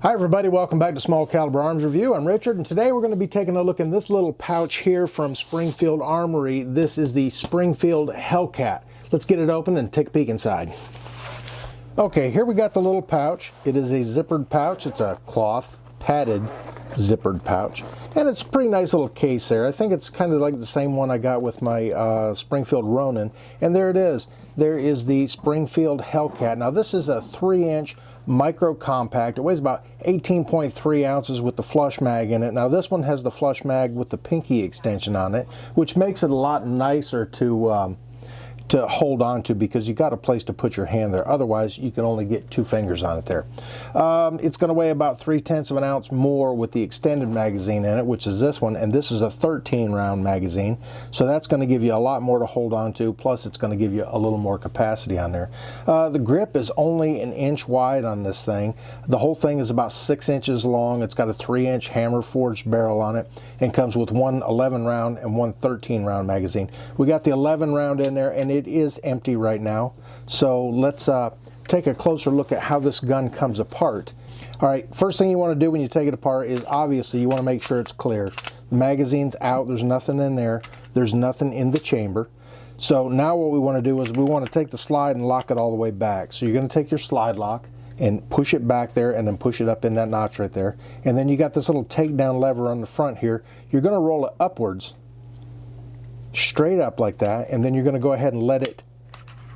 Hi everybody, welcome back to Small Caliber Arms Review. I'm Richard, and today we're going to be taking a look in this little pouch here from Springfield Armory. This is the Springfield Hellcat. Let's get it open and take a peek inside. Okay, here we got the little pouch. It is a zippered pouch. It's a cloth padded zippered pouch, and it's a pretty nice little case there. I think it's kind of like the same one I got with my Springfield Ronin, and there it is. There is the Springfield Hellcat. Now this is a 3-inch micro compact. It weighs about 18.3 ounces with the flush mag in it. Now this one has the flush mag with the pinky extension on it, which makes it a lot nicer to hold on to, because you got a place to put your hand there. Otherwise you can only get 2 fingers on it there. It's going to weigh about 3/10 of an ounce more with the extended magazine in it, which is this one, and this is a 13-round magazine, so that's going to give you a lot more to hold on to, plus it's going to give you a little more capacity on there. The grip is only 1 inch wide on this thing. The whole thing is about 6 inches long. It's got a 3-inch hammer forged barrel on it, and comes with one 11-round and one 13-round magazine. We got the 11-round in there, and it is empty right now. So let's take a closer look at how this gun comes apart. All right, first thing you want to do when you take it apart is obviously you want to make sure it's clear. The magazine's out, there's nothing in there, there's nothing in the chamber. So now what we want to do is we want to take the slide and lock it all the way back. So you're going to take your slide lock and push it back there, and then push it up in that notch right there. And then you got this little takedown lever on the front here. You're going to roll it upwards, straight up like that, and then you're going to go ahead and let it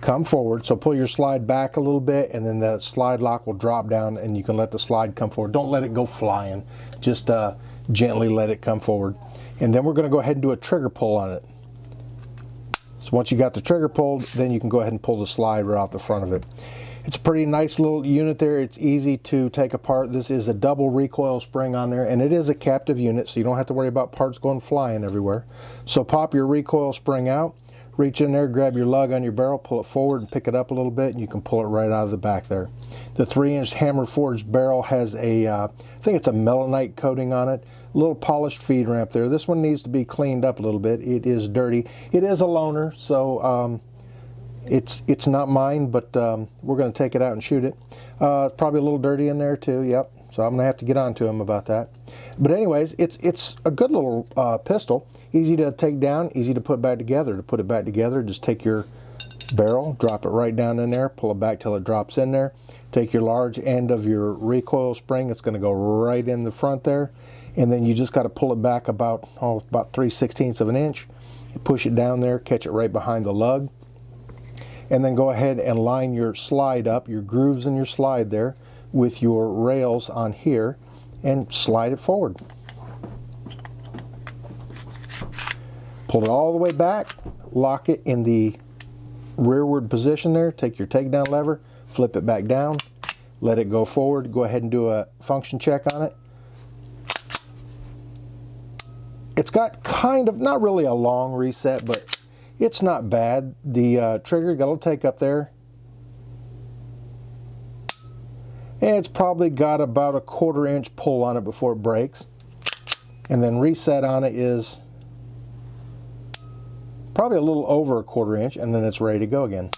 come forward. So pull your slide back a little bit, and then the slide lock will drop down, and you can let the slide come forward. Don't let it go flying, just gently let it come forward. And then we're going to go ahead and do a trigger pull on it. So once you got the trigger pulled, then you can go ahead and pull the slide right off the front of it. It's a pretty nice little unit there. It's easy to take apart. This is a double recoil spring on there, and it is a captive unit, so you don't have to worry about parts going flying everywhere. So pop your recoil spring out, reach in there, grab your lug on your barrel, pull it forward and pick it up a little bit, and you can pull it right out of the back there. The 3-inch hammer forged barrel has a, I think it's a melanite coating on it, a little polished feed ramp there. This one needs to be cleaned up a little bit. It is dirty. It is a loaner, so it's not mine, but we're going to take it out and shoot it. It's probably a little dirty in there too, yep. So I'm going to have to get on to him about that. But anyways, it's a good little pistol. Easy to take down, easy to put back together. To put it back together, just take your barrel, drop it right down in there, pull it back till it drops in there. Take your large end of your recoil spring. It's going to go right in the front there. And then you just got to pull it back about 3/16 of an inch. You push it down there, catch it right behind the lug. And then go ahead and line your slide up, your grooves in your slide there, with your rails on here, and slide it forward. Pull it all the way back, lock it in the rearward position there, take your takedown lever, flip it back down, let it go forward, go ahead and do a function check on it. It's got kind of, not really a long reset, but it's not bad. The trigger got a little take up there, and it's probably got about a 1/4 inch pull on it before it breaks. And then reset on it is probably a little over a 1/4 inch, and then it's ready to go again.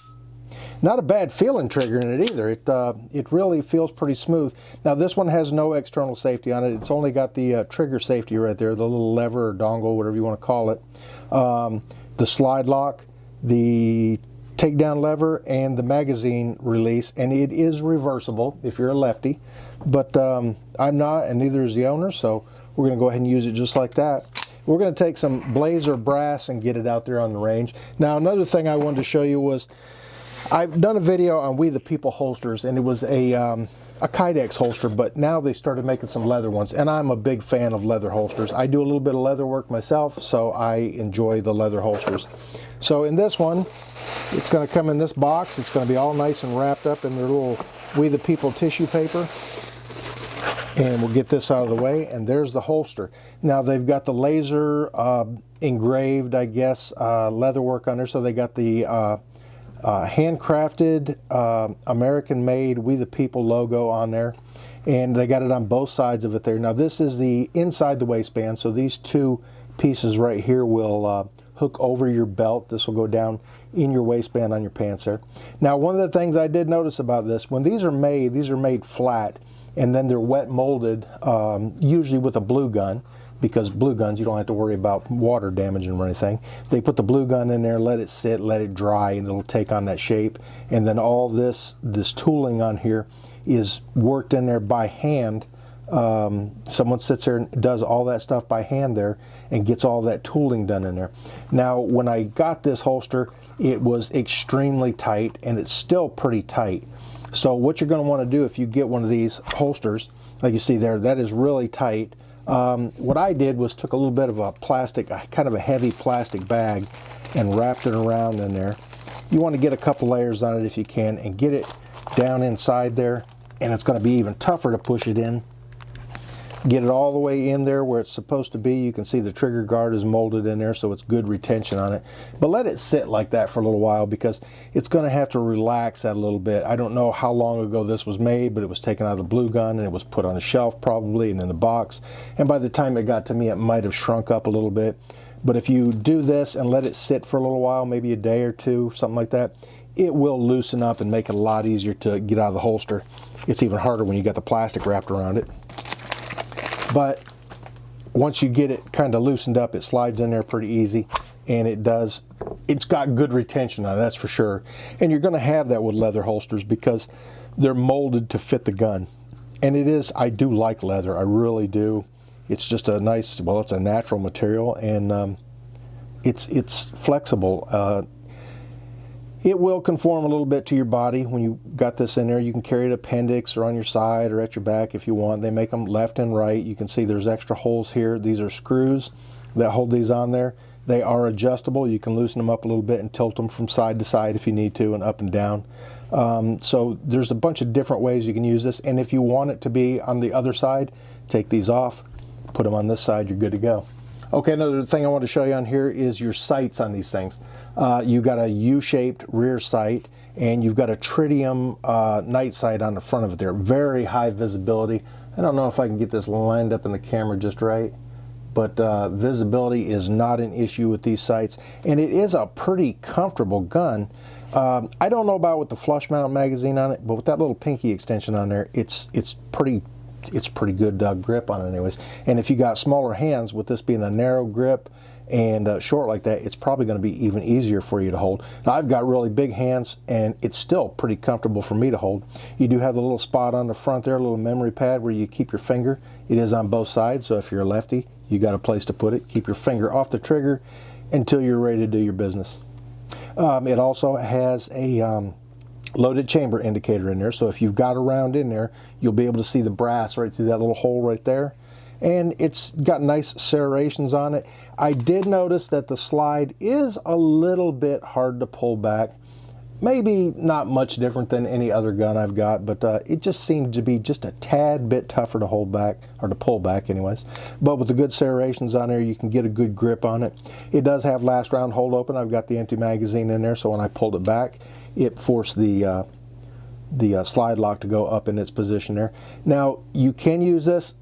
Not a bad feeling trigger in it either. It really feels pretty smooth. Now this one has no external safety on it. It's only got the trigger safety right there, the little lever or dongle, whatever you want to call it. The slide lock, the takedown lever, and the magazine release, and it is reversible if you're a lefty, but I'm not, and neither is the owner, so we're going to go ahead and use it just like that. We're going to take some blazer brass and get it out there on the range. Now another thing I wanted to show you was, I've done a video on We the People holsters, and it was a Kydex holster, but now they started making some leather ones, and I'm a big fan of leather holsters. I do a little bit of leather work myself, so I enjoy the leather holsters. So in this one, it's going to come in this box. It's going to be all nice and wrapped up in their little We the People tissue paper. And we'll get this out of the way, and there's the holster. Now they've got the laser engraved, I guess, leather work on there, so they got the handcrafted, American-made We the People logo on there, and they got it on both sides of it there. Now this is the inside the waistband, so these 2 pieces right here will hook over your belt. This will go down in your waistband on your pants there. Now one of the things I did notice about this, when these are made flat, and then they're wet molded, usually with a blue gun, because blue guns you don't have to worry about water damaging or anything. They put the blue gun in there, let it sit, let it dry, and it'll take on that shape. And then all this tooling on here is worked in there by hand. Someone sits there and does all that stuff by hand there and gets all that tooling done in there. Now, when I got this holster, it was extremely tight, and it's still pretty tight. So what you're going to want to do if you get one of these holsters, like you see there, that is really tight. What I did was took a little bit of a plastic, kind of a heavy plastic bag, and wrapped it around in there. You want to get a couple layers on it if you can, and get it down inside there, and it's going to be even tougher to push it in. Get it all the way in there where it's supposed to be. You can see the trigger guard is molded in there, so it's good retention on it. But let it sit like that for a little while, because it's going to have to relax that a little bit. I don't know how long ago this was made, but it was taken out of the blue gun and it was put on a shelf probably and in the box. And by the time it got to me, it might have shrunk up a little bit. But if you do this and let it sit for a little while, maybe a day or two, something like that, it will loosen up and make it a lot easier to get out of the holster. It's even harder when you got the plastic wrapped around it. But once you get it kind of loosened up, it slides in there pretty easy, and it's got good retention on it, that's for sure. And you're going to have that with leather holsters because they're molded to fit the gun. And I do like leather, I really do. It's just a nice, well, it's a natural material, and it's flexible. It will conform a little bit to your body when you got this in there. You can carry it appendix or on your side or at your back if you want. They make them left and right. You can see there's extra holes here. These are screws that hold these on there. They are adjustable. You can loosen them up a little bit and tilt them from side to side if you need to, and up and down. So there's a bunch of different ways you can use this. And if you want it to be on the other side, take these off, put them on this side, you're good to go. Okay, another thing I want to show you on here is your sights on these things. You've got a U-shaped rear sight, and you've got a tritium night sight on the front of it there. Very high visibility. I don't know if I can get this lined up in the camera just right, but visibility is not an issue with these sights, and it is a pretty comfortable gun. I don't know about with the flush mount magazine on it, but with that little pinky extension on there, it's pretty good grip on it anyways. And if you got smaller hands, with this being a narrow grip and short like that, it's probably going to be even easier for you to hold. Now, I've got really big hands, and it's still pretty comfortable for me to hold. You do have the little spot on the front there, a little memory pad where you keep your finger. It is on both sides, so if you're a lefty, you got a place to put it. Keep your finger off the trigger until you're ready to do your business. It also has a loaded chamber indicator in there, so if you've got a round in there, you'll be able to see the brass right through that little hole right there. And it's got nice serrations on it. I did notice that the slide is a little bit hard to pull back. Maybe not much different than any other gun I've got, but it just seemed to be just a tad bit tougher to hold back, or to pull back anyways. But with the good serrations on there, you can get a good grip on it. It does have last round hold open. I've got the empty magazine in there, so when I pulled it back, it forced the slide lock to go up in its position there. Now, you can use this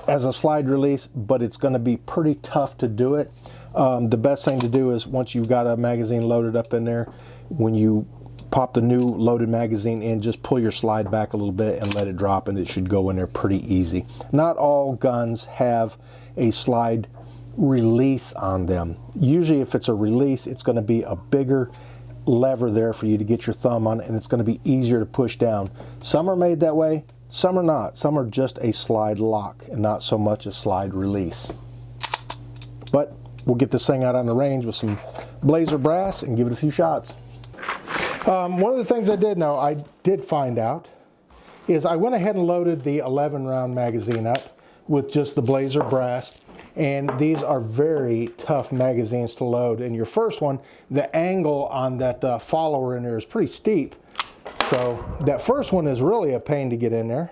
as a slide release, but it's going to be pretty tough to do it. The best thing to do is, once you've got a magazine loaded up in there, when you pop the new loaded magazine in, just pull your slide back a little bit and let it drop, and it should go in there pretty easy. Not all guns have a slide release on them. Usually if it's a release, it's going to be a bigger lever there for you to get your thumb on, and it's going to be easier to push down. Some are made that way, some are not. Some are just a slide lock and not so much a slide release. But we'll get this thing out on the range with some blazer brass and give it a few shots. One of the things I did find out is I went ahead and loaded the 11 round magazine up with just the blazer brass, and these are very tough magazines to load. And your first one, the angle on that follower in there is pretty steep, so that first one is really a pain to get in there.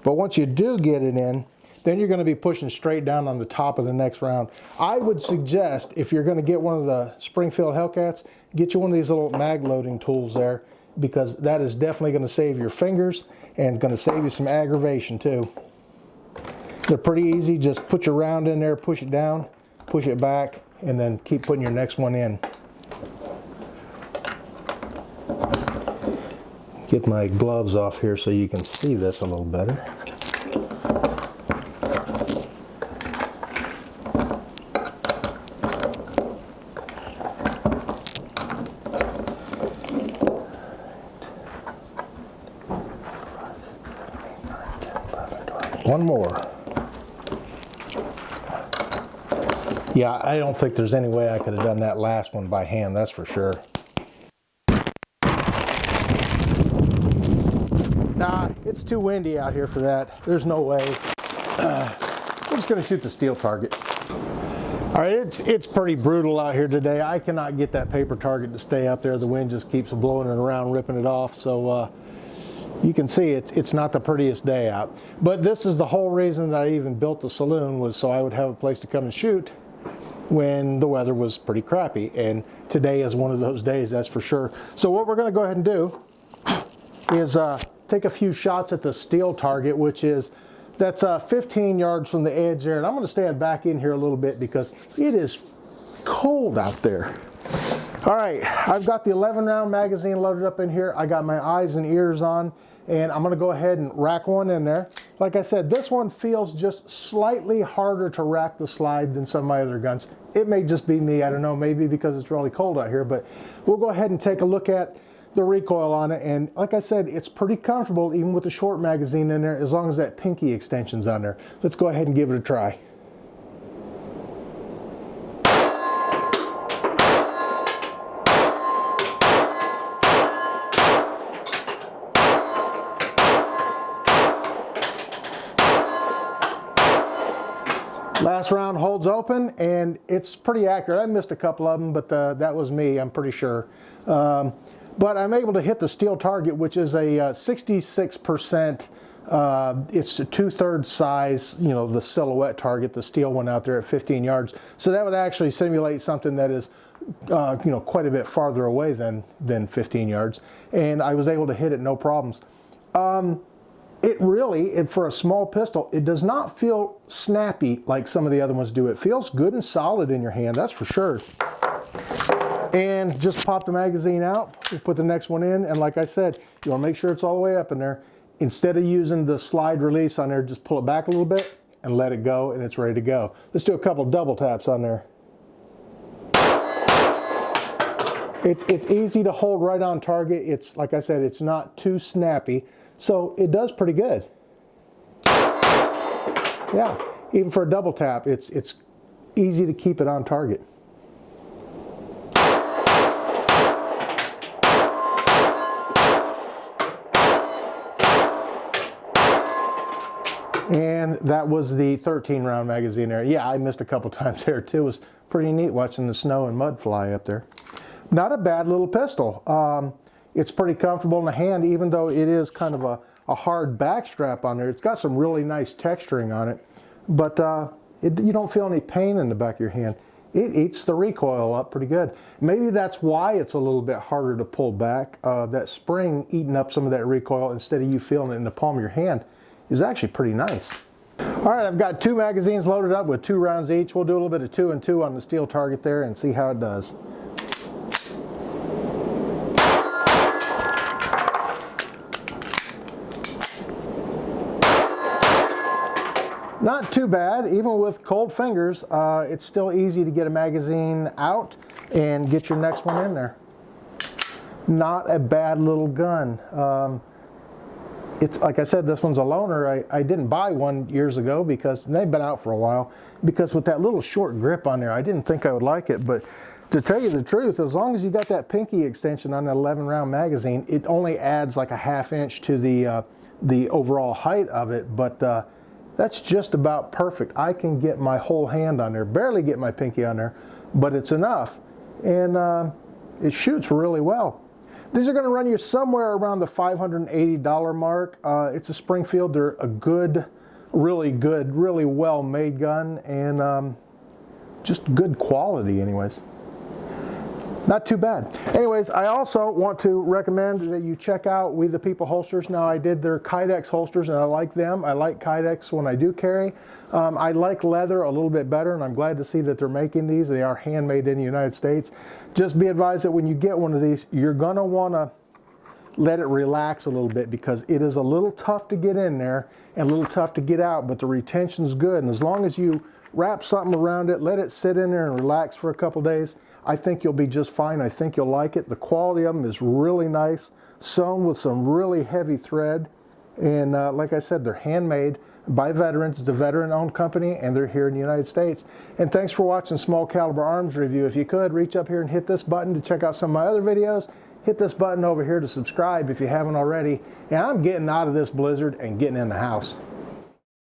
But once you do get it in, then you're going to be pushing straight down on the top of the next round. I would suggest, if you're going to get one of the Springfield Hellcats, get you one of these little mag loading tools there, because that is definitely going to save your fingers and going to save you some aggravation too. They're pretty easy. Just put your round in there, push it down, push it back, and then keep putting your next one in. Get my gloves off here so you can see this a little better. One more. Yeah, I don't think there's any way I could have done that last one by hand, that's for sure. Nah, it's too windy out here for that. There's no way. We're just gonna shoot the steel target. All right, it's pretty brutal out here today. I cannot get that paper target to stay up there. The wind just keeps blowing it around, ripping it off. So you can see it's not the prettiest day out. But this is the whole reason that I even built the saloon, was so I would have a place to come and shoot when the weather was pretty crappy. And today is one of those days, that's for sure. So what we're gonna go ahead and do is take a few shots at the steel target, which is, that's 15 yards from the edge there. And I'm gonna stand back in here a little bit because it is cold out there. All right, I've got the 11 round magazine loaded up in here. I got my eyes and ears on, and I'm gonna go ahead and rack one in there. Like I said, this one feels just slightly harder to rack the slide than some of my other guns. It may just be me, I don't know, maybe because it's really cold out here, but we'll go ahead and take a look at the recoil on it. And like I said, it's pretty comfortable even with the short magazine in there, as long as that pinky extension's on there. Let's go ahead and give it a try. Last round holds open, and it's pretty accurate. I missed a couple of them, but that was me, I'm pretty sure. But I'm able to hit the steel target, which is a 66%, it's a 2/3 size, you know, the silhouette target, the steel one out there at 15 yards. So that would actually simulate something that is, you know, quite a bit farther away than 15 yards. And I was able to hit it no problems. It really, for a small pistol, it does not feel snappy like some of the other ones do. It feels good and solid in your hand, that's for sure. And just pop the magazine out, put the next one in, and like I said, you want to make sure it's all the way up in there. Instead of using the slide release on there, just pull it back a little bit and let it go, and it's ready to go. Let's do a couple double taps on there. It's easy to hold right on target. It's, like I said, it's not too snappy. So it does pretty good. Yeah, even for a double tap, it's easy to keep it on target. And that was the 13 round magazine there. Yeah, I missed a couple times there too. It was pretty neat watching the snow and mud fly up there. Not a bad little pistol. It's pretty comfortable in the hand, even though it is kind of a hard back strap on there. It's got some really nice texturing on it, but you don't feel any pain in the back of your hand. It eats the recoil up pretty good. Maybe that's why it's a little bit harder to pull back. That spring eating up some of that recoil instead of you feeling it in the palm of your hand is actually pretty nice. All right, I've got 2 magazines loaded up with 2 rounds each. We'll do a little bit of 2 and 2 on the steel target there and see how it does. Not too bad, even with cold fingers. It's still easy to get a magazine out and get your next one in there. Not a bad little gun. It's like I said, this one's a loaner. I didn't buy one years ago because they've been out for a while, because with that little short grip on there, I didn't think I would like it. But to tell you the truth, as long as you got that pinky extension on that 11 round magazine, it only adds like a ½ inch to the overall height of it. But that's just about perfect. I can get my whole hand on there, barely get my pinky on there, but it's enough. And it shoots really well. These are going to run you somewhere around the $580 mark. It's a Springfield. They're a good, really well-made gun, and just good quality anyways. Not too bad. Anyways, I also want to recommend that you check out We the People holsters. Now, I did their Kydex holsters, and I like them. I like Kydex when I do carry. I like leather a little bit better, and I'm glad to see that they're making these. They are handmade in the United States. Just be advised that when you get one of these, you're going to want to let it relax a little bit, because it is a little tough to get in there and a little tough to get out, but the retention's good. And as long as you wrap something around it, let it sit in there and relax for a couple days, I think you'll be just fine. I think you'll like it. The quality of them is really nice, sewn with some really heavy thread. And like I said, they're handmade by veterans. It's a veteran-owned company, and they're here in the United States. And thanks for watching Small Caliber Arms Review. If you could, reach up here and hit this button to check out some of my other videos. Hit this button over here to subscribe if you haven't already. And I'm getting out of this blizzard and getting in the house.